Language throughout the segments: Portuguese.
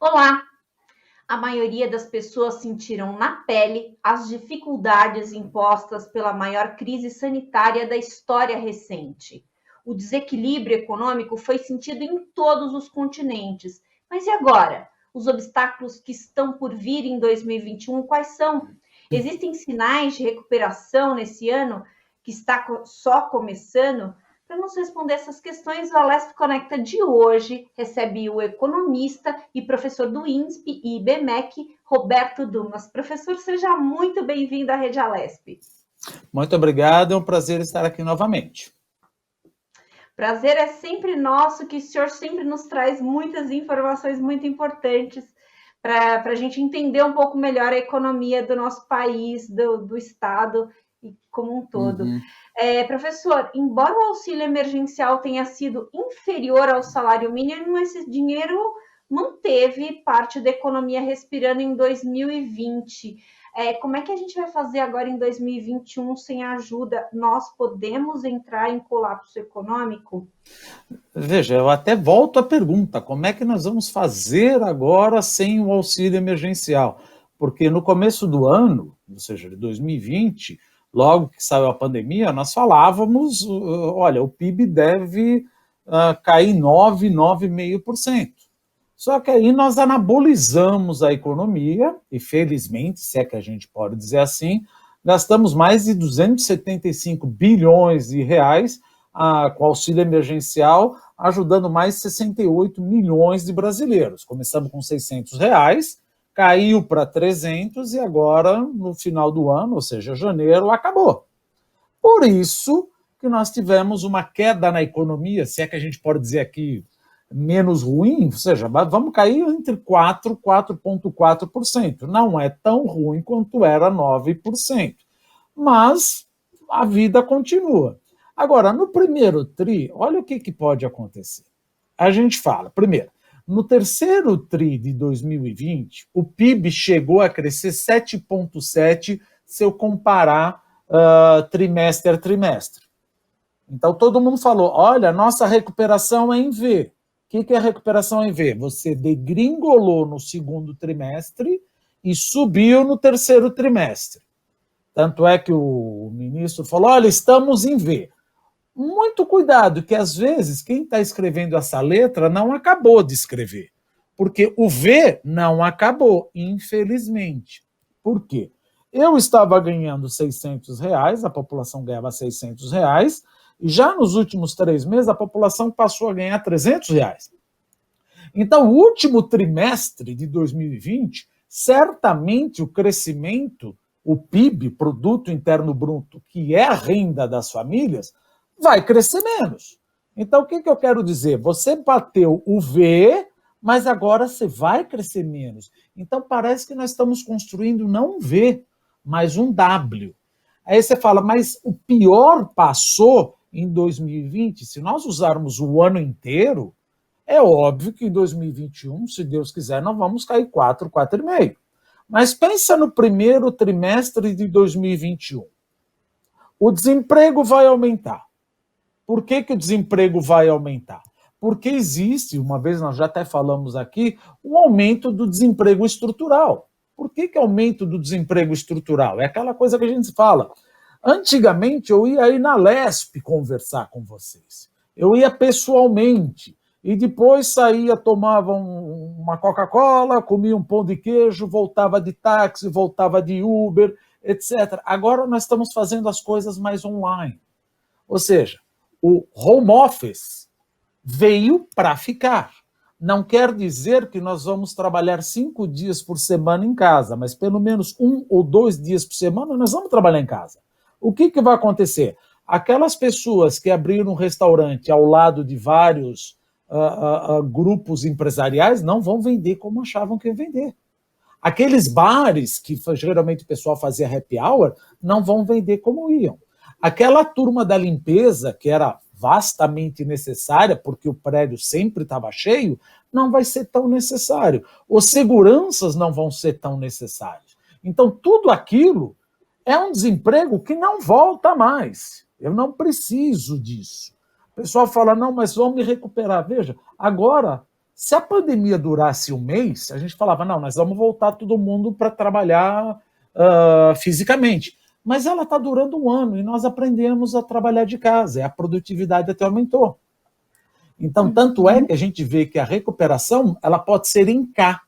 Olá! A maioria das pessoas sentiram na pele as dificuldades impostas pela maior crise sanitária da história recente. O desequilíbrio econômico foi sentido em todos os continentes. Mas e agora? Os obstáculos que estão por vir em 2021, quais são? Existem sinais de recuperação nesse ano que está só começando? Para nos responder essas questões, o Alesp Conecta de hoje recebe o economista e professor do INSP e IBMEC, Roberto Dumas. Professor, seja muito bem-vindo à Rede Alesp. Muito obrigado, é um prazer estar aqui novamente. Prazer é sempre nosso, que o senhor sempre nos traz muitas informações muito importantes para a gente entender um pouco melhor a economia do nosso país, do Estado como um todo. Professor, embora o auxílio emergencial tenha sido inferior ao salário mínimo, esse dinheiro manteve parte da economia respirando em 2020. Como é que a gente vai fazer agora em 2021 sem a ajuda? Nós podemos entrar em colapso econômico? Veja, eu até volto à pergunta, como é que nós vamos fazer agora sem o auxílio emergencial? Porque no começo do ano, ou seja, de 2020, logo que saiu a pandemia, nós falávamos, olha, o PIB deve cair 9,5%. Só que aí nós anabolizamos a economia, e felizmente, se é que a gente pode dizer assim, gastamos mais de 275 bilhões de reais com auxílio emergencial, ajudando mais de 68 milhões de brasileiros. Começamos com R$600, caiu para 300 e agora, no final do ano, ou seja, janeiro, acabou. Por isso que nós tivemos uma queda na economia, se é que a gente pode dizer aqui menos ruim, ou seja, vamos cair entre 4% e 4,4%. Não é tão ruim quanto era 9%. Mas a vida continua. Agora, no primeiro TRI, olha o que pode acontecer. A gente fala, primeiro, no terceiro TRI de 2020, o PIB chegou a crescer 7,7% se eu comparar trimestre a trimestre. Então, todo mundo falou, olha, nossa recuperação é em V. O que é recuperação em V? Você degringolou no segundo trimestre e subiu no terceiro trimestre. Tanto é que o ministro falou, olha, estamos em V. Muito cuidado, que às vezes quem está escrevendo essa letra não acabou de escrever. Porque o V não acabou, infelizmente. Por quê? Eu estava ganhando R$600, a população ganhava R$600, e já nos últimos 3 meses a população passou a ganhar R$300. Então, o último trimestre de 2020, certamente o crescimento, o PIB, Produto Interno Bruto, que é a renda das famílias, vai crescer menos. Então, o que eu quero dizer? Você bateu o V, mas agora você vai crescer menos. Então, parece que nós estamos construindo não um V, mas um W. Aí você fala, mas o pior passou em 2020. Se nós usarmos o ano inteiro, é óbvio que em 2021, se Deus quiser, nós vamos cair 4, 4,5. Mas pensa no primeiro trimestre de 2021. O desemprego vai aumentar. Por que o desemprego vai aumentar? Porque existe, uma vez nós já até falamos aqui, um aumento do desemprego estrutural. Por que aumento do desemprego estrutural? É aquela coisa que a gente fala. Antigamente eu ia aí na Lesp conversar com vocês. Eu ia pessoalmente. E depois saía, tomava uma Coca-Cola, comia um pão de queijo, voltava de táxi, voltava de Uber, etc. Agora nós estamos fazendo as coisas mais online. Ou seja, o home office veio para ficar. Não quer dizer que nós vamos trabalhar 5 dias por semana em casa, mas pelo menos 1 ou 2 dias por semana nós vamos trabalhar em casa. O que vai acontecer? Aquelas pessoas que abriram um restaurante ao lado de vários grupos empresariais não vão vender como achavam que ia vender. Aqueles bares que geralmente o pessoal fazia happy hour não vão vender como iam. Aquela turma da limpeza, que era vastamente necessária, porque o prédio sempre estava cheio, não vai ser tão necessário. Os seguranças não vão ser tão necessários. Então, tudo aquilo é um desemprego que não volta mais. Eu não preciso disso. O pessoal fala, não, mas vamos me recuperar. Veja, agora Se a pandemia durasse um mês, a gente falava, não, nós vamos voltar todo mundo para trabalhar fisicamente. Mas ela está durando um ano e nós aprendemos a trabalhar de casa, e a produtividade até aumentou. Então, tanto é que a gente vê que a recuperação ela pode ser em K.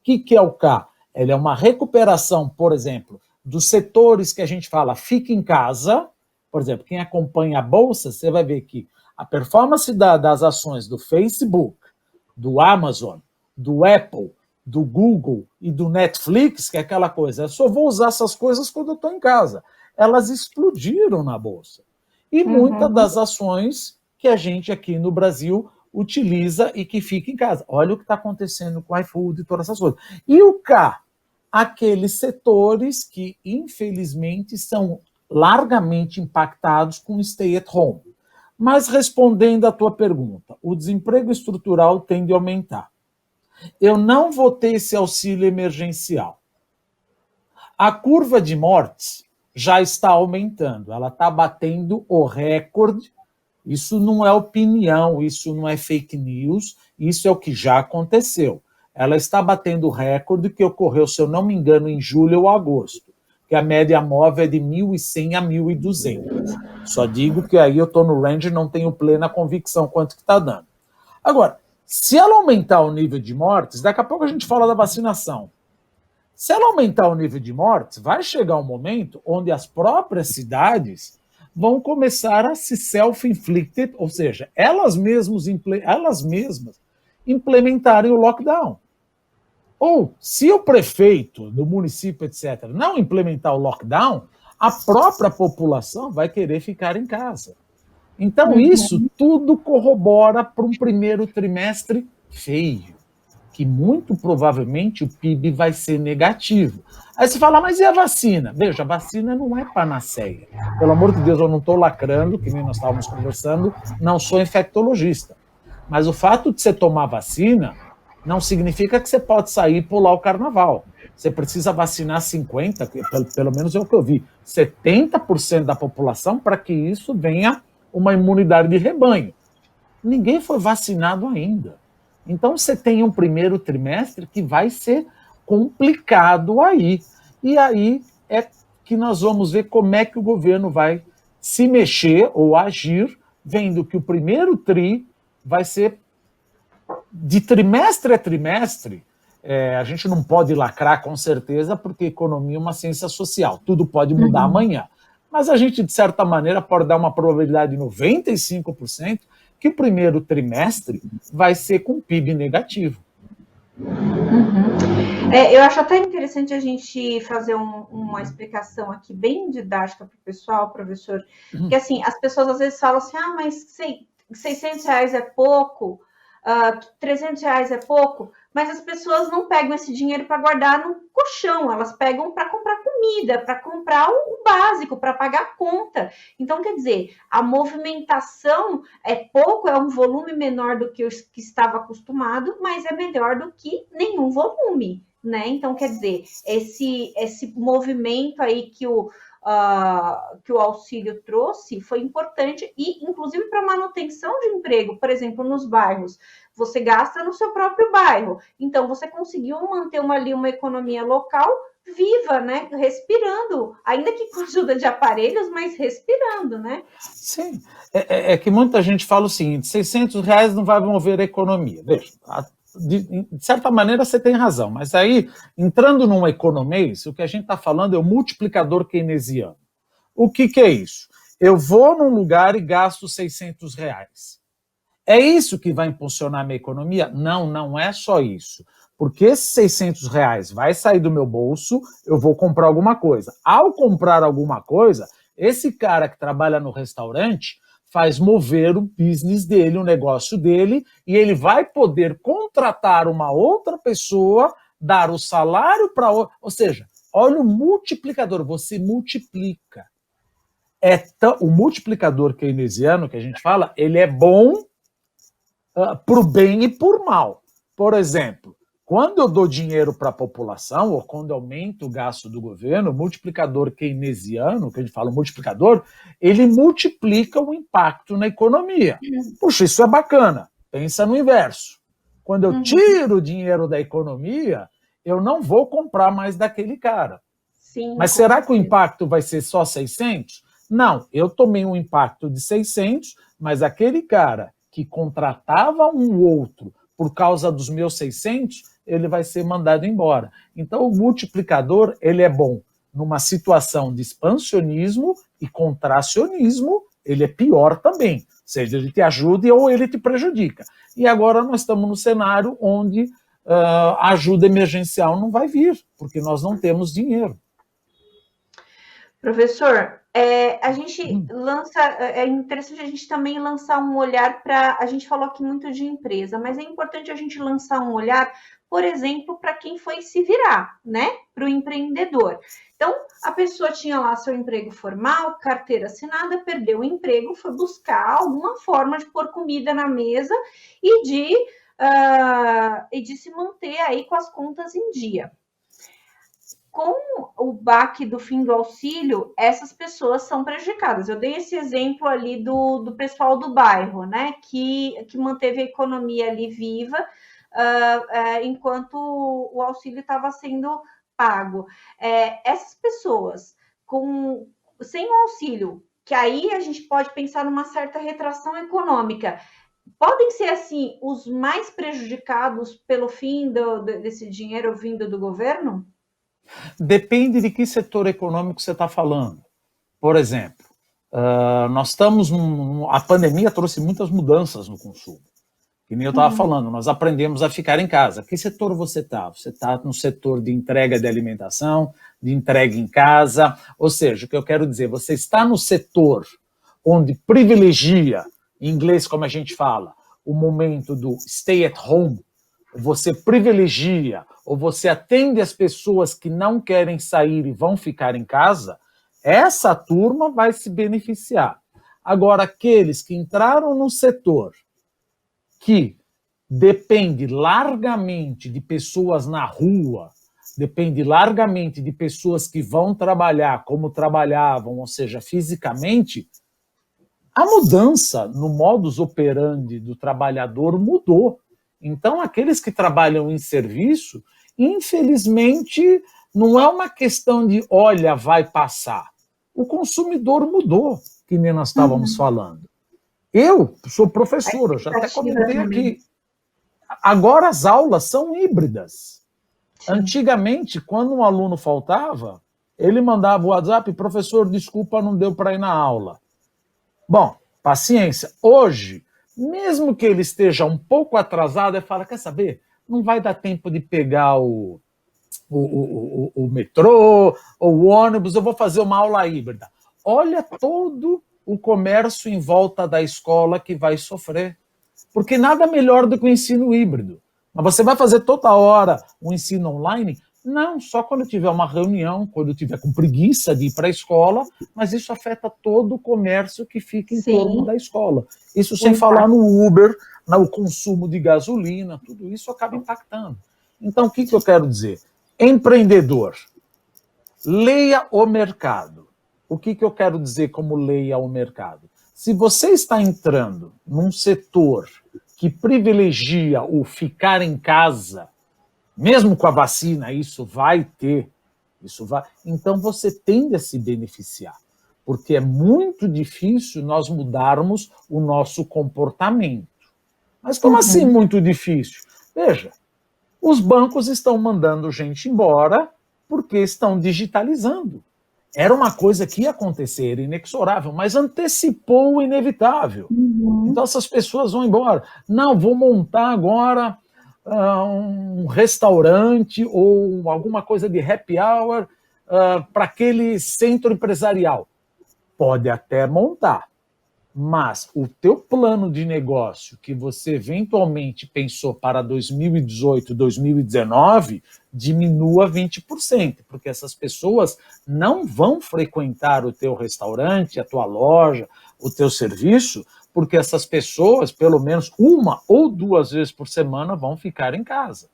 O que é o K? Ela é uma recuperação, por exemplo, dos setores que a gente fala fica em casa. Por exemplo, quem acompanha a Bolsa, você vai ver que a performance das ações do Facebook, do Amazon, do Apple, do Google e do Netflix, que é aquela coisa, eu só vou usar essas coisas quando eu estou em casa. Elas explodiram na Bolsa. E muitas das ações que a gente aqui no Brasil utiliza e que fica em casa. Olha o que está acontecendo com o iFood e todas essas coisas. E o K? Aqueles setores que, infelizmente, são largamente impactados com o stay at home. Mas, respondendo à tua pergunta, o desemprego estrutural tende a aumentar. Eu não vou ter esse auxílio emergencial. A curva de mortes já está aumentando, ela está batendo o recorde. Isso não é opinião, isso não é fake news, isso é o que já aconteceu. Ela está batendo o recorde que ocorreu, se eu não me engano, em julho ou agosto, que a média móvel é de 1.100 a 1.200. Só digo que aí eu estou no range e não tenho plena convicção quanto que está dando. Agora, se ela aumentar o nível de mortes, daqui a pouco a gente fala da vacinação. Se ela aumentar o nível de mortes, vai chegar um momento onde as próprias cidades vão começar a se self-inflicted, ou seja, elas mesmas implementarem o lockdown. Ou, se o prefeito do município, etc., não implementar o lockdown, a própria população vai querer ficar em casa. Então, isso tudo corrobora para um primeiro trimestre feio, que muito provavelmente o PIB vai ser negativo. Aí você fala, mas e a vacina? Veja, a vacina não é panaceia. Pelo amor de Deus, eu não estou lacrando, que nem nós estávamos conversando, não sou infectologista. Mas o fato de você tomar vacina não significa que você pode sair e pular o carnaval. Você precisa vacinar 50%, pelo menos é o que eu vi, 70% da população para que isso venha uma imunidade de rebanho. Ninguém foi vacinado ainda. Então, você tem um primeiro trimestre que vai ser complicado aí. E aí é que nós vamos ver como é que o governo vai se mexer ou agir, vendo que o primeiro TRI vai ser de trimestre a trimestre. A gente não pode lacrar com certeza, porque economia é uma ciência social, tudo pode mudar amanhã. Mas a gente, de certa maneira, pode dar uma probabilidade de 95% que o primeiro trimestre vai ser com PIB negativo. Eu acho até interessante a gente fazer uma explicação aqui bem didática para o pessoal, professor, que assim, as pessoas às vezes falam assim, mas R$600 é pouco, R$300 é pouco, mas as pessoas não pegam esse dinheiro para guardar no colchão, elas pegam para comprar comida, para comprar o básico, para pagar a conta. Então, quer dizer, a movimentação é pouco, é um volume menor do que o que estava acostumado, mas é melhor do que nenhum volume, né? Então, quer dizer, esse movimento aí que o auxílio trouxe foi importante e, inclusive, para manutenção de emprego, por exemplo, nos bairros. Você gasta no seu próprio bairro. Então, você conseguiu manter uma economia local viva, né? Respirando, ainda que com ajuda de aparelhos, mas respirando, né? Sim. É que muita gente fala o seguinte, R$600 não vai mover a economia. Veja, de certa maneira você tem razão, mas aí, entrando num economês, o que a gente está falando é o multiplicador keynesiano. O que é isso? Eu vou num lugar e gasto R$600. É isso que vai impulsionar a minha economia? Não, não é só isso. Porque esses R$600 vai sair do meu bolso, eu vou comprar alguma coisa. Ao comprar alguma coisa, esse cara que trabalha no restaurante faz mover o business dele, o negócio dele, e ele vai poder contratar uma outra pessoa, dar o salário para outra. Ou seja, olha o multiplicador, você multiplica. O multiplicador keynesiano que a gente fala, ele é bom por bem e por mal. Por exemplo, quando eu dou dinheiro para a população, ou quando eu aumento o gasto do governo, o multiplicador keynesiano, que a gente fala o multiplicador, ele multiplica o impacto na economia. Puxa, isso é bacana. Pensa no inverso. Quando eu tiro o dinheiro da economia, eu não vou comprar mais daquele cara. Sim, mas será que o impacto vai ser só 600? Não, eu tomei um impacto de 600, mas aquele cara que contratava um outro por causa dos meus 600, ele vai ser mandado embora. Então, o multiplicador, ele é bom numa situação de expansionismo e contracionismo, ele é pior também. Ou seja, ele te ajuda ou ele te prejudica. E agora nós estamos no cenário onde a ajuda emergencial não vai vir, porque nós não temos dinheiro. Professor, a gente lança, é interessante a gente também lançar um olhar para, a gente falou aqui muito de empresa, mas é importante a gente lançar um olhar, por exemplo, para quem foi se virar, né? Para o empreendedor. Então, a pessoa tinha lá seu emprego formal, carteira assinada, perdeu o emprego, foi buscar alguma forma de pôr comida na mesa e de se manter aí com as contas em dia. Com o baque do fim do auxílio, essas pessoas são prejudicadas. Eu dei esse exemplo ali do pessoal do bairro, né, que manteve a economia ali viva enquanto o auxílio estava sendo pago. Essas pessoas sem o auxílio, que aí a gente pode pensar numa certa retração econômica, podem ser, assim, os mais prejudicados pelo fim desse dinheiro vindo do governo? Depende de que setor econômico você está falando. Por exemplo, nós estamos a pandemia trouxe muitas mudanças no consumo. Que nem eu estava falando, nós aprendemos a ficar em casa. Que setor você está? Você está no setor de entrega de alimentação, de entrega em casa, ou seja, o que eu quero dizer, você está no setor onde privilegia, em inglês como a gente fala, o momento do stay at home, você privilegia ou você atende as pessoas que não querem sair e vão ficar em casa, essa turma vai se beneficiar. Agora, aqueles que entraram no setor que depende largamente de pessoas na rua, depende largamente de pessoas que vão trabalhar como trabalhavam, ou seja, fisicamente, a mudança no modus operandi do trabalhador mudou. Então, aqueles que trabalham em serviço, infelizmente, não é uma questão de, olha, vai passar. O consumidor mudou, que nem nós estávamos falando. Eu sou professor, eu já até comentei aqui. Agora as aulas são híbridas. Sim. Antigamente, quando um aluno faltava, ele mandava o WhatsApp, professor, desculpa, não deu para ir na aula. Bom, paciência. Hoje, mesmo que ele esteja um pouco atrasado, ele fala, quer saber? Não vai dar tempo de pegar o metrô ou o ônibus, eu vou fazer uma aula híbrida. Olha todo o comércio em volta da escola que vai sofrer. Porque nada melhor do que o ensino híbrido. Mas você vai fazer toda hora o ensino online? Não, só quando tiver uma reunião, quando tiver com preguiça de ir para a escola, mas isso afeta todo o comércio que fica em torno da escola. Isso sem falar no Uber, no consumo de gasolina, tudo isso acaba impactando. Então, o que eu quero dizer? Empreendedor, leia o mercado. O que eu quero dizer como leia o mercado? Se você está entrando num setor que privilegia o ficar em casa, mesmo com a vacina, isso vai ter, então você tende a se beneficiar, porque é muito difícil nós mudarmos o nosso comportamento. Mas como assim muito difícil? Veja, os bancos estão mandando gente embora porque estão digitalizando. Era uma coisa que ia acontecer, era inexorável, mas antecipou o inevitável. Então essas pessoas vão embora. Não, vou montar agora um restaurante ou alguma coisa de happy hour para aquele centro empresarial. Pode até montar, mas o teu plano de negócio que você eventualmente pensou para 2018, 2019, diminua 20%, porque essas pessoas não vão frequentar o teu restaurante, a tua loja, o teu serviço, porque essas pessoas, pelo menos uma ou duas vezes por semana, vão ficar em casa.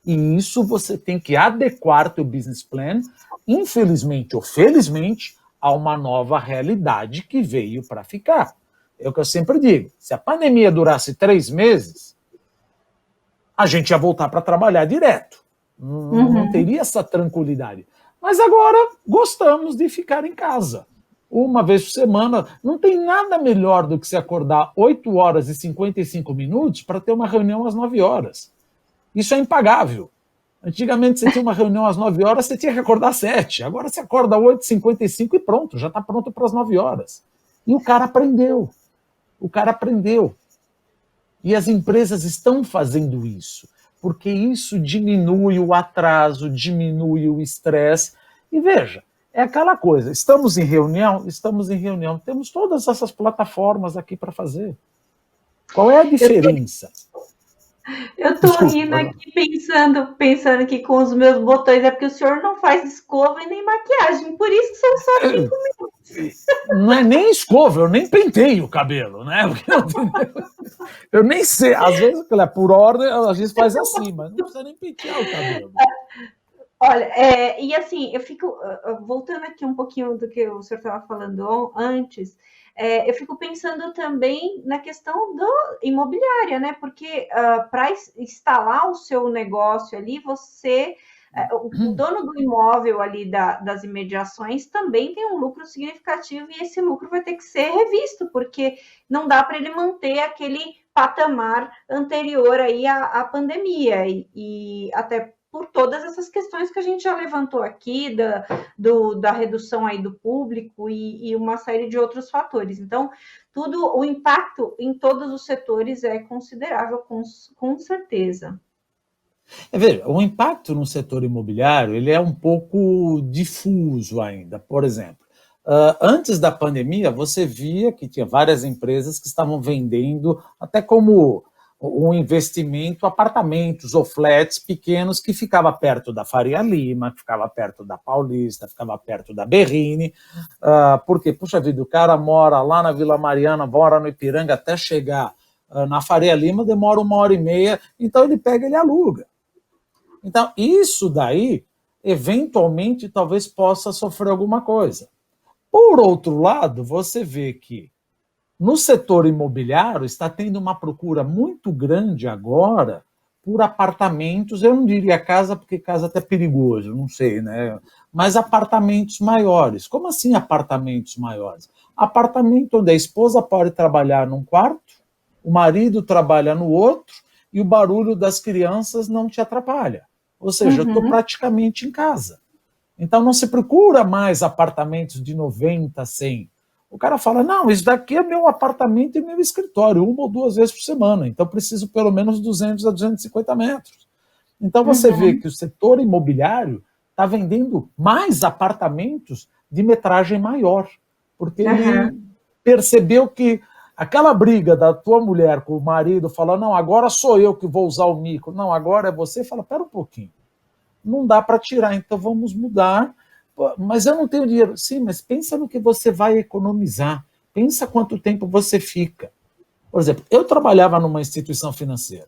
E isso você tem que adequar teu business plan, infelizmente ou felizmente, a uma nova realidade que veio para ficar. É o que eu sempre digo, se a pandemia durasse 3 meses, a gente ia voltar para trabalhar direto. Não teria essa tranquilidade. Mas agora gostamos de ficar em casa. Uma vez por semana, não tem nada melhor do que se acordar 8 horas e 55 minutos para ter uma reunião às 9 horas. Isso é impagável. Antigamente você tinha uma reunião às 9 horas, você tinha que acordar às 7. Agora você acorda às 8h55 e pronto, já está pronto para as 9 horas. E o cara aprendeu. O cara aprendeu. E as empresas estão fazendo isso, porque isso diminui o atraso, diminui o estresse. E veja, é aquela coisa, estamos em reunião, temos todas essas plataformas aqui para fazer. Qual é a diferença? Eu estou rindo aqui pensando aqui com os meus botões, é porque o senhor não faz escova e nem maquiagem, por isso que são só 5 minutos. Não é nem escova, eu nem penteio o cabelo, né? Eu nem sei, às vezes, por ordem, a gente faz assim, mas não precisa nem pentear o cabelo. Olha, e assim, eu fico, voltando aqui um pouquinho do que o senhor estava falando antes, eu fico pensando também na questão do imobiliária, né? Porque para instalar o seu negócio ali, o dono do imóvel ali das imediações também tem um lucro significativo e esse lucro vai ter que ser revisto, porque não dá para ele manter aquele patamar anterior aí à pandemia e até por todas essas questões que a gente já levantou aqui, da redução aí do público e uma série de outros fatores. Então, o impacto em todos os setores é considerável, com certeza. Veja, o impacto no setor imobiliário ele é um pouco difuso ainda. Por exemplo, antes da pandemia, você via que tinha várias empresas que estavam vendendo até como um investimento, apartamentos ou flats pequenos que ficava perto da Faria Lima, que ficava perto da Paulista, ficava perto da Berrini, porque, puxa vida, o cara mora lá na Vila Mariana, mora no Ipiranga, até chegar na Faria Lima demora 1h30, então ele pega e ele aluga. Então, isso daí, eventualmente, talvez possa sofrer alguma coisa. Por outro lado, você vê que no setor imobiliário está tendo uma procura muito grande agora por apartamentos, eu não diria casa, porque casa é até perigoso, não sei, né? Mas apartamentos maiores. Como assim apartamentos maiores? Apartamento onde a esposa pode trabalhar num quarto, o marido trabalha no outro e o barulho das crianças não te atrapalha. Ou seja, eu estou praticamente em casa. Então não se procura mais apartamentos de 90, 100. O cara fala, não, isso daqui é meu apartamento e meu escritório, 1 ou 2 vezes por semana, então preciso pelo menos 200 a 250 metros. Então você vê que o setor imobiliário está vendendo mais apartamentos de metragem maior, porque ele percebeu que aquela briga da tua mulher com o marido, fala, não, agora sou eu que vou usar o mico, não, agora é você, fala, pera um pouquinho, não dá para tirar, então vamos mudar. Mas eu não tenho dinheiro. Sim, mas pensa no que você vai economizar. Pensa quanto tempo você fica. Por exemplo, eu trabalhava numa instituição financeira.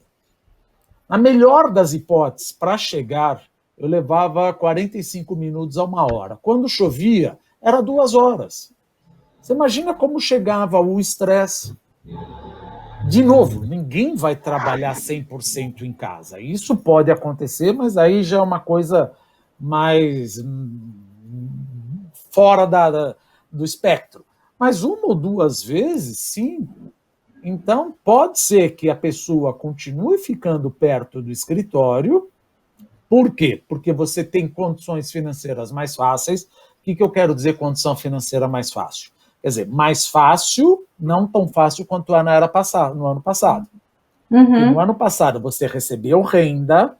Na melhor das hipóteses, para chegar, eu levava 45 minutos a 1 hora. Quando chovia, era 2 horas. Você imagina como chegava o estresse. De novo, ninguém vai trabalhar 100% em casa. Isso pode acontecer, mas aí já é uma coisa mais fora do espectro. Mas 1 ou 2 vezes, sim. Então, pode ser que a pessoa continue ficando perto do escritório. Por quê? Porque você tem condições financeiras mais fáceis. O que eu quero dizer condição financeira mais fácil? Quer dizer, mais fácil, não tão fácil quanto no ano passado. No ano passado, você recebeu renda,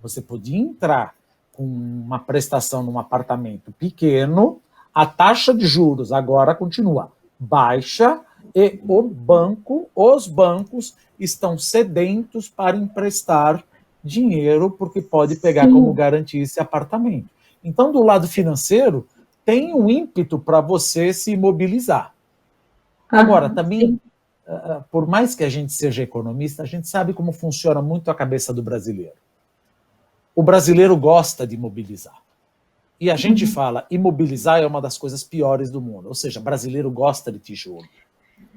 você podia entrar com uma prestação num apartamento pequeno, a taxa de juros agora continua baixa e os bancos estão sedentos para emprestar dinheiro porque pode pegar como garantia esse apartamento. Então, do lado financeiro, tem um ímpeto para você se imobilizar. Agora, também, por mais que a gente seja economista, a gente sabe como funciona muito a cabeça do brasileiro. O brasileiro gosta de imobilizar. E a gente fala, imobilizar é uma das coisas piores do mundo. Ou seja, brasileiro gosta de tijolo.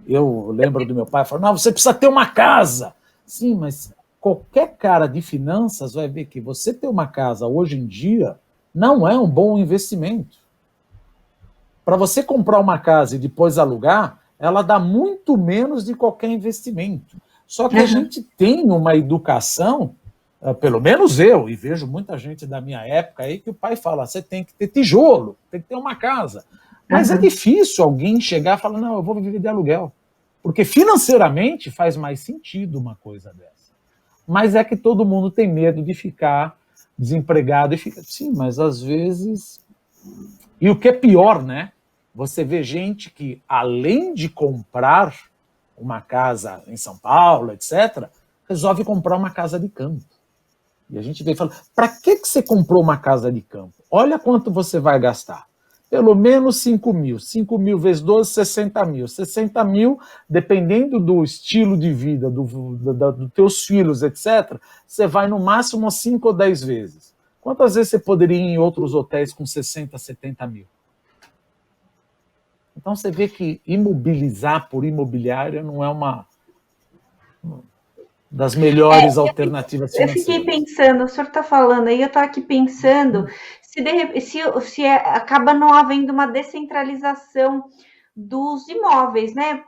Eu lembro do meu pai falando, não, você precisa ter uma casa. Sim, mas qualquer cara de finanças vai ver que você ter uma casa hoje em dia não é um bom investimento. Para você comprar uma casa e depois alugar, ela dá muito menos de qualquer investimento. Só que a gente tem uma educação, pelo menos eu, e vejo muita gente da minha época aí, que o pai fala, você tem que ter tijolo, tem que ter uma casa. Mas é difícil alguém chegar e falar, não, eu vou viver de aluguel. Porque financeiramente faz mais sentido uma coisa dessa. Mas é que todo mundo tem medo de ficar desempregado e fica, sim, mas às vezes... E o que é pior, né? Você vê gente que, além de comprar uma casa em São Paulo, etc., resolve comprar uma casa de campo. E a gente vem e fala, para que você comprou uma casa de campo? Olha quanto você vai gastar. Pelo menos 5 mil. 5 mil vezes 12, 60 mil. 60 mil, dependendo do estilo de vida, dos teus filhos, etc., você vai no máximo 5 ou 10 vezes. Quantas vezes você poderia ir em outros hotéis com 60, 70 mil? Então você vê que imobilizar por imobiliária não é uma das melhores alternativas financeiras. Eu fiquei pensando, o senhor está falando aí, eu estou aqui pensando se acaba não havendo uma descentralização dos imóveis, né?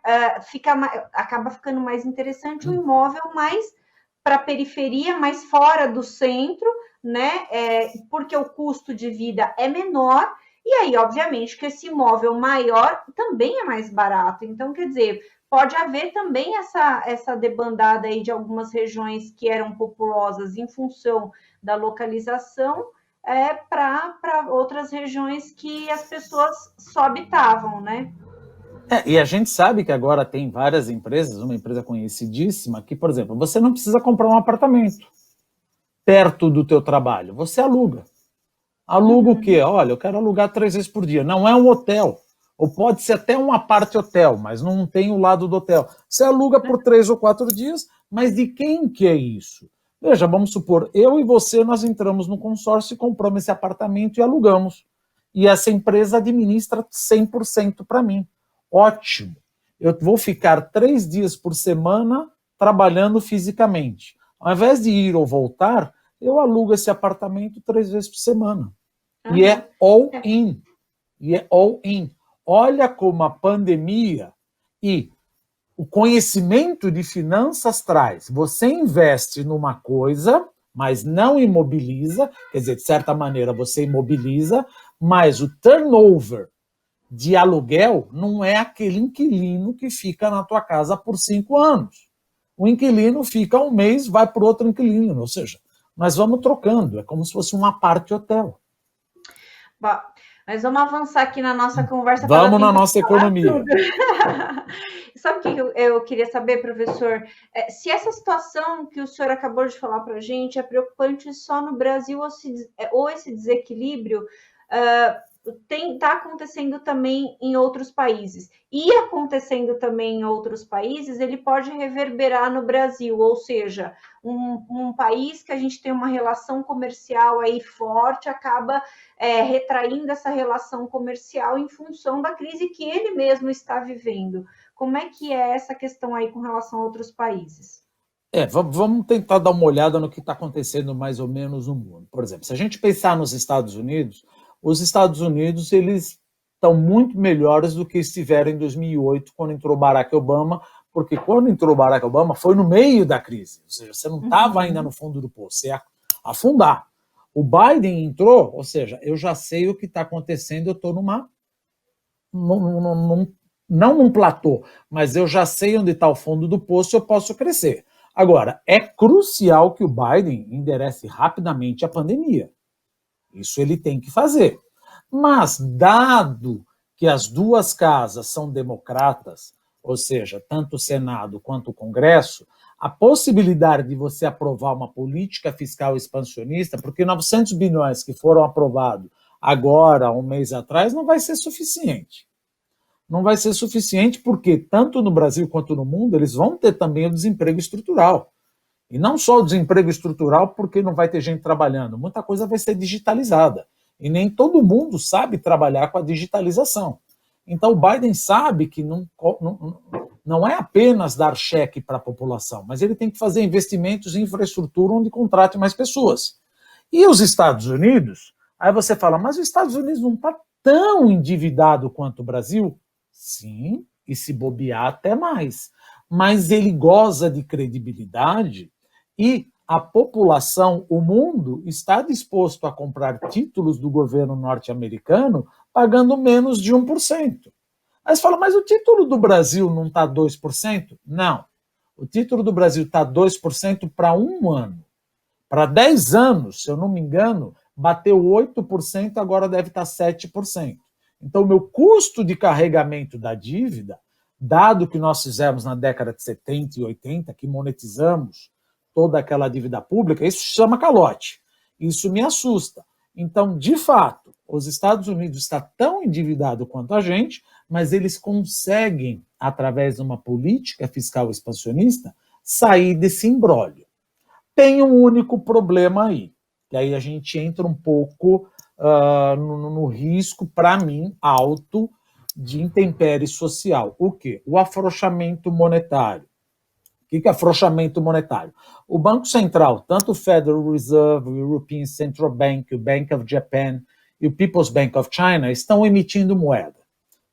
Acaba ficando mais interessante o imóvel mais para a periferia, mais fora do centro, né? Porque o custo de vida é menor. E aí, obviamente, que esse imóvel maior também é mais barato. Então, quer dizer, pode haver também essa debandada aí de algumas regiões que eram populosas em função da localização para outras regiões que as pessoas só habitavam, né? E a gente sabe que agora tem várias empresas, uma empresa conhecidíssima, que, por exemplo, você não precisa comprar um apartamento perto do teu trabalho, você aluga. Aluga o quê? Olha, eu quero alugar 3 vezes por dia. Não é um hotel. Ou pode ser até um apart-hotel, mas não tem o lado do hotel. Você aluga por 3 ou 4 dias, mas de quem que é isso? Veja, vamos supor, eu e você, nós entramos no consórcio e compramos esse apartamento e alugamos. E essa empresa administra 100% para mim. Ótimo. Eu vou ficar 3 dias por semana trabalhando fisicamente. Ao invés de ir ou voltar, eu alugo esse apartamento 3 vezes por semana. E é all in. E é all in. Olha como a pandemia e o conhecimento de finanças traz. Você investe numa coisa, mas não imobiliza, quer dizer, de certa maneira você imobiliza, mas o turnover de aluguel não é aquele inquilino que fica na tua casa por 5 anos. O inquilino fica um mês, vai para outro inquilino, ou seja, nós vamos trocando, é como se fosse um apart-hotel. Bom, mas vamos avançar aqui na nossa conversa. Vamos na nossa economia. Sabe o que eu queria saber, professor? Se essa situação que o senhor acabou de falar para a gente é preocupante só no Brasil ou esse desequilíbrio está acontecendo também em outros países. E acontecendo também em outros países, ele pode reverberar no Brasil, ou seja, um país que a gente tem uma relação comercial aí forte, acaba retraindo essa relação comercial em função da crise que ele mesmo está vivendo. Como é que é essa questão aí com relação a outros países? Vamos tentar dar uma olhada no que está acontecendo mais ou menos no mundo. Por exemplo, se a gente pensar nos Estados Unidos, os Estados Unidos eles estão muito melhores do que estiveram em 2008, quando entrou Barack Obama, porque quando entrou Barack Obama foi no meio da crise, ou seja, você não estava ainda no fundo do poço, você ia afundar. O Biden entrou, ou seja, eu já sei o que está acontecendo, eu estou não num platô, mas eu já sei onde está o fundo do poço, eu posso crescer. Agora, é crucial que o Biden enderece rapidamente a pandemia. Isso ele tem que fazer. Mas, dado que as duas casas são democratas, ou seja, tanto o Senado quanto o Congresso, a possibilidade de você aprovar uma política fiscal expansionista, porque 900 bilhões que foram aprovados agora, um mês atrás, não vai ser suficiente. Não vai ser suficiente porque, tanto no Brasil quanto no mundo, eles vão ter também o desemprego estrutural. E não só o desemprego estrutural, porque não vai ter gente trabalhando. Muita coisa vai ser digitalizada. E nem todo mundo sabe trabalhar com a digitalização. Então, o Biden sabe que não não é apenas dar cheque para a população, mas ele tem que fazer investimentos em infraestrutura onde contrate mais pessoas. E os Estados Unidos, aí você fala, mas os Estados Unidos não está tão endividado quanto o Brasil? Sim, e se bobear até mais. Mas ele goza de credibilidade e a população, o mundo, está disposto a comprar títulos do governo norte-americano pagando menos de 1%. Aí você fala, mas o título do Brasil não está 2%? Não. O título do Brasil está 2% para um ano. Para 10 anos, se eu não me engano, bateu 8%, agora deve estar 7%. Então, o meu custo de carregamento da dívida, dado que nós fizemos na década de 70 e 80, que monetizamos toda aquela dívida pública, isso se chama calote. Isso me assusta. Então, de fato, os Estados Unidos está tão endividado quanto a gente, mas eles conseguem, através de uma política fiscal expansionista, sair desse imbróglio. Tem um único problema aí, e aí a gente entra um pouco no risco, para mim, alto de intempérie social. O quê? O afrouxamento monetário. O que é afrouxamento monetário? O Banco Central, tanto o Federal Reserve, o European Central Bank, o Bank of Japan e o People's Bank of China estão emitindo moeda.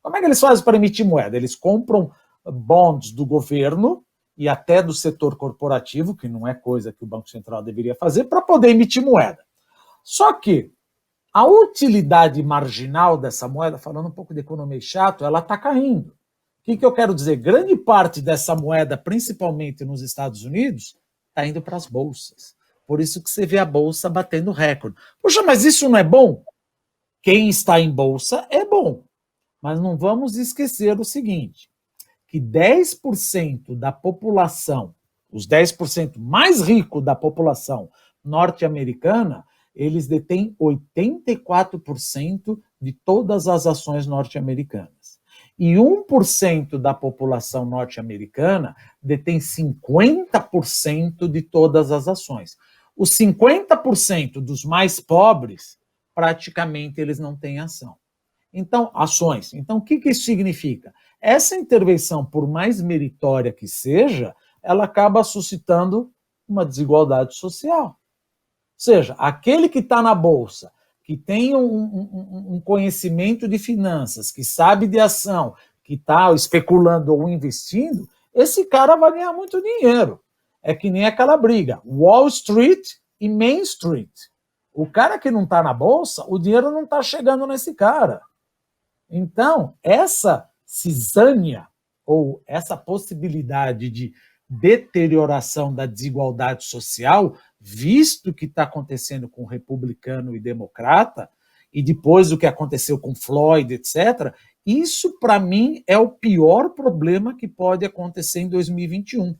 Como é que eles fazem para emitir moeda? Eles compram bonds do governo e até do setor corporativo, que não é coisa que o Banco Central deveria fazer, para poder emitir moeda. Só que a utilidade marginal dessa moeda, falando um pouco de economia chato, ela está caindo. O que eu quero dizer? Grande parte dessa moeda, principalmente nos Estados Unidos, está indo para as bolsas. Por isso que você vê a bolsa batendo recorde. Poxa, mas isso não é bom? Quem está em bolsa é bom. Mas não vamos esquecer o seguinte, que 10% da população, os 10% mais ricos da população norte-americana, eles detêm 84% de todas as ações norte-americanas. E 1% da população norte-americana detém 50% de todas as ações. Os 50% dos mais pobres, praticamente eles não têm ação. Então, ações. Então, o que isso significa? Essa intervenção, por mais meritória que seja, ela acaba suscitando uma desigualdade social. Ou seja, aquele que está na bolsa, que tem um conhecimento de finanças, que sabe de ação, que está especulando ou investindo, esse cara vai ganhar muito dinheiro. É que nem aquela briga, Wall Street e Main Street. O cara que não está na bolsa, o dinheiro não está chegando nesse cara. Então, essa cisânia, ou essa possibilidade de deterioração da desigualdade social, visto o que está acontecendo com republicano e democrata, e depois do que aconteceu com Floyd, etc., isso, para mim, é o pior problema que pode acontecer em 2021.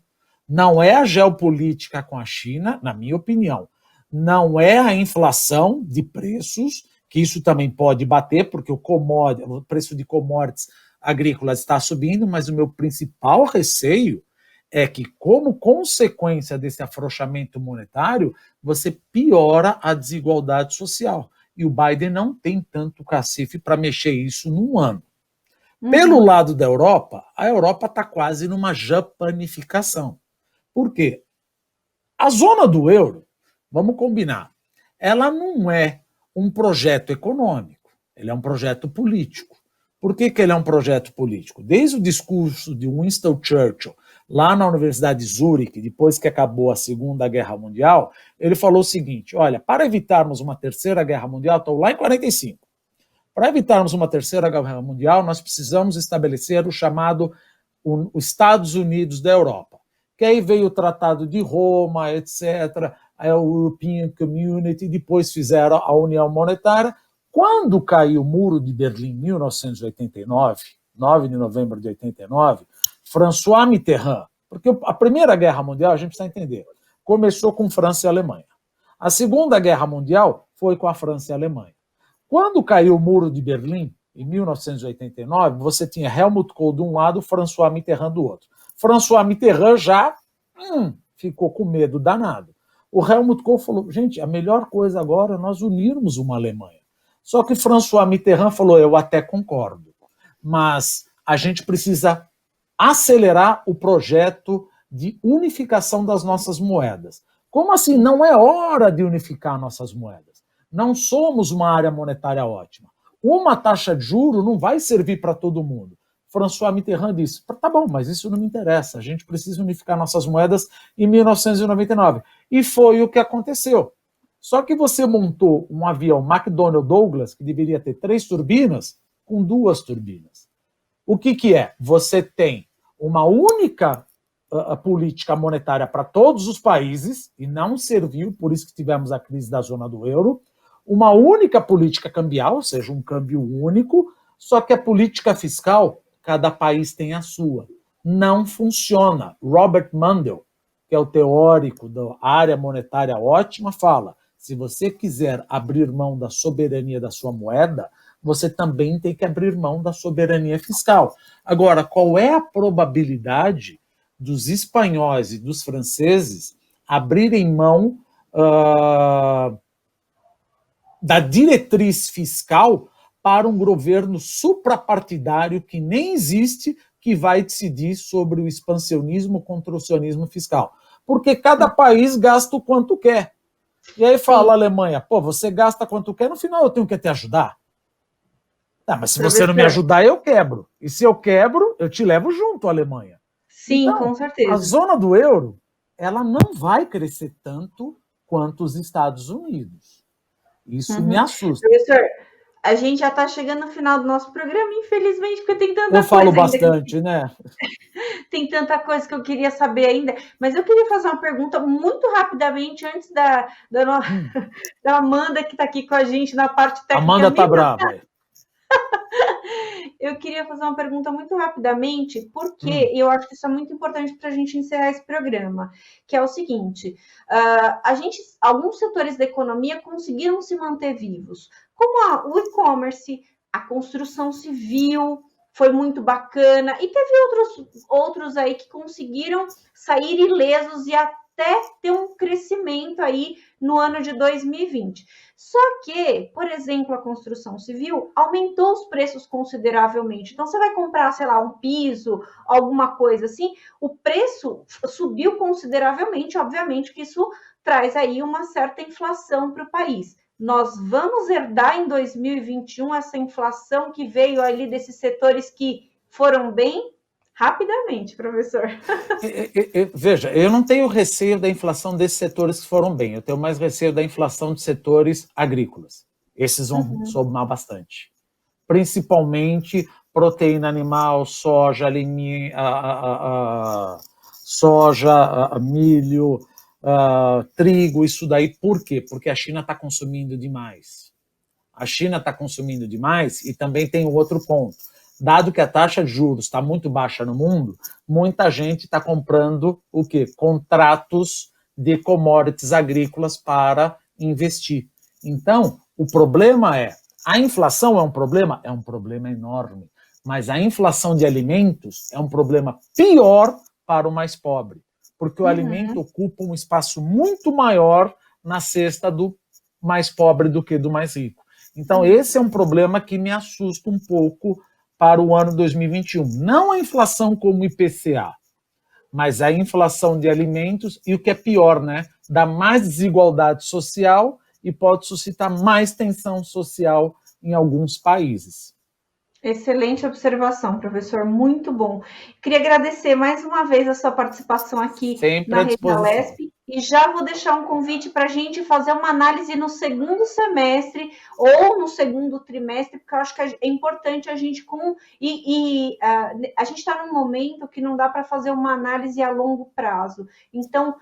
Não é a geopolítica com a China, na minha opinião. Não é a inflação de preços, que isso também pode bater, porque o preço de commodities agrícolas está subindo, mas o meu principal receio é que, como consequência desse afrouxamento monetário, você piora a desigualdade social. E o Biden não tem tanto cacife para mexer isso num ano. Pelo lado da Europa, a Europa está quase numa japanificação. Por quê? A zona do euro, vamos combinar, ela não é um projeto econômico, ele é um projeto político. Por que ele é um projeto político? Desde o discurso de Winston Churchill, lá na Universidade de Zurique, depois que acabou a Segunda Guerra Mundial, ele falou o seguinte, olha, para evitarmos uma terceira guerra mundial, estou lá em 45, para evitarmos uma terceira guerra mundial, nós precisamos estabelecer o chamado Estados Unidos da Europa. Que aí veio o Tratado de Roma, etc., a European Community, depois fizeram a União Monetária. Quando caiu o Muro de Berlim, em 1989, 9 de novembro de 89, François Mitterrand, porque a Primeira Guerra Mundial, a gente precisa entender, começou com França e Alemanha. A Segunda Guerra Mundial foi com a França e a Alemanha. Quando caiu o Muro de Berlim, em 1989, você tinha Helmut Kohl de um lado, François Mitterrand do outro. François Mitterrand já ficou com medo danado. O Helmut Kohl falou, gente, a melhor coisa agora é nós unirmos uma Alemanha. Só que François Mitterrand falou, eu até concordo, mas a gente precisa acelerar o projeto de unificação das nossas moedas. Como assim? Não é hora de unificar nossas moedas. Não somos uma área monetária ótima. Uma taxa de juro não vai servir para todo mundo. François Mitterrand disse, tá bom, mas isso não me interessa, a gente precisa unificar nossas moedas em 1999. E foi o que aconteceu. Só que você montou um avião McDonnell Douglas, que deveria ter 3 turbinas, com 2 turbinas. O que é? Você tem uma única política monetária para todos os países, e não serviu, por isso que tivemos a crise da zona do euro, uma única política cambial, ou seja, um câmbio único, só que a política fiscal, cada país tem a sua. Não funciona. Robert Mundell, que é o teórico da área monetária ótima, fala, se você quiser abrir mão da soberania da sua moeda, você também tem que abrir mão da soberania fiscal. Agora, qual é a probabilidade dos espanhóis e dos franceses abrirem mão da diretriz fiscal para um governo suprapartidário que nem existe, que vai decidir sobre o expansionismo contra o sionismo fiscal? Porque cada país gasta o quanto quer. E aí fala a Alemanha, pô, você gasta quanto quer, no final eu tenho que te ajudar. Tá, mas se você não me ajudar, eu quebro. E se eu quebro, eu te levo junto, Alemanha. Sim, então, com certeza. A zona do euro, ela não vai crescer tanto quanto os Estados Unidos. Isso me assusta. Professor, a gente já está chegando no final do nosso programa, infelizmente, porque tem tanta coisa. Eu falo bastante, né? Tem tanta coisa que eu queria saber ainda, mas eu queria fazer uma pergunta muito rapidamente antes da Amanda, que está aqui com a gente na parte técnica. Amanda está brava. Eu queria fazer uma pergunta muito rapidamente, porque eu acho que isso é muito importante para a gente encerrar esse programa, que é o seguinte, alguns setores da economia conseguiram se manter vivos, como o e-commerce, a construção civil, foi muito bacana, e teve outros aí que conseguiram sair ilesos e até ter um crescimento aí no ano de 2020. Só que, por exemplo, a construção civil aumentou os preços consideravelmente. Então, você vai comprar, sei lá, um piso, alguma coisa assim, o preço subiu consideravelmente, obviamente que isso traz aí uma certa inflação para o país. Nós vamos herdar em 2021 essa inflação que veio ali desses setores que foram bem? Rapidamente, professor. Veja, eu não tenho receio da inflação desses setores que foram bem, eu tenho mais receio da inflação de setores agrícolas. Esses vão somar bastante. Principalmente proteína animal, soja, milho, trigo, isso daí. Por quê? Porque a China está consumindo demais. A China está consumindo demais e também tem um outro ponto. Dado que a taxa de juros está muito baixa no mundo, muita gente está comprando o quê? Contratos de commodities agrícolas para investir. Então, o problema a inflação é um problema? É um problema enorme. Mas a inflação de alimentos é um problema pior para o mais pobre, porque o alimento ocupa um espaço muito maior na cesta do mais pobre do que do mais rico. Então, esse é um problema que me assusta um pouco para o ano 2021. Não a inflação como IPCA, mas a inflação de alimentos e o que é pior, né? Dá mais desigualdade social e pode suscitar mais tensão social em alguns países. Excelente observação, professor, muito bom. Queria agradecer mais uma vez a sua participação aqui na Rede Alesp e já vou deixar um convite para a gente fazer uma análise no segundo semestre ou no segundo trimestre, porque eu acho que é importante a gente a gente está num momento que não dá para fazer uma análise a longo prazo. Então,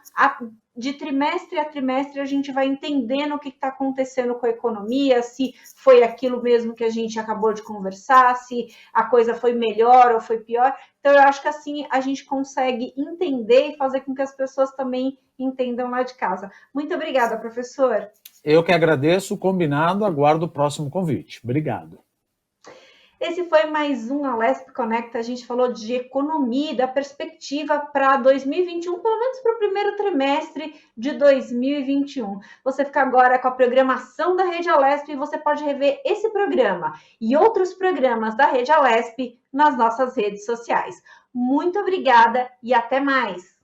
de trimestre a trimestre, a gente vai entendendo o que está acontecendo com a economia, se foi aquilo mesmo que a gente acabou de conversar, se a coisa foi melhor ou foi pior. Então, eu acho que assim a gente consegue entender e fazer com que as pessoas também entendam lá de casa. Muito obrigada, professor. Eu que agradeço, combinado, aguardo o próximo convite. Obrigado. Esse foi mais um Alesp Conecta. A gente falou de economia e da perspectiva para 2021, pelo menos para o primeiro trimestre de 2021. Você fica agora com a programação da Rede Alesp e você pode rever esse programa e outros programas da Rede Alesp nas nossas redes sociais. Muito obrigada e até mais!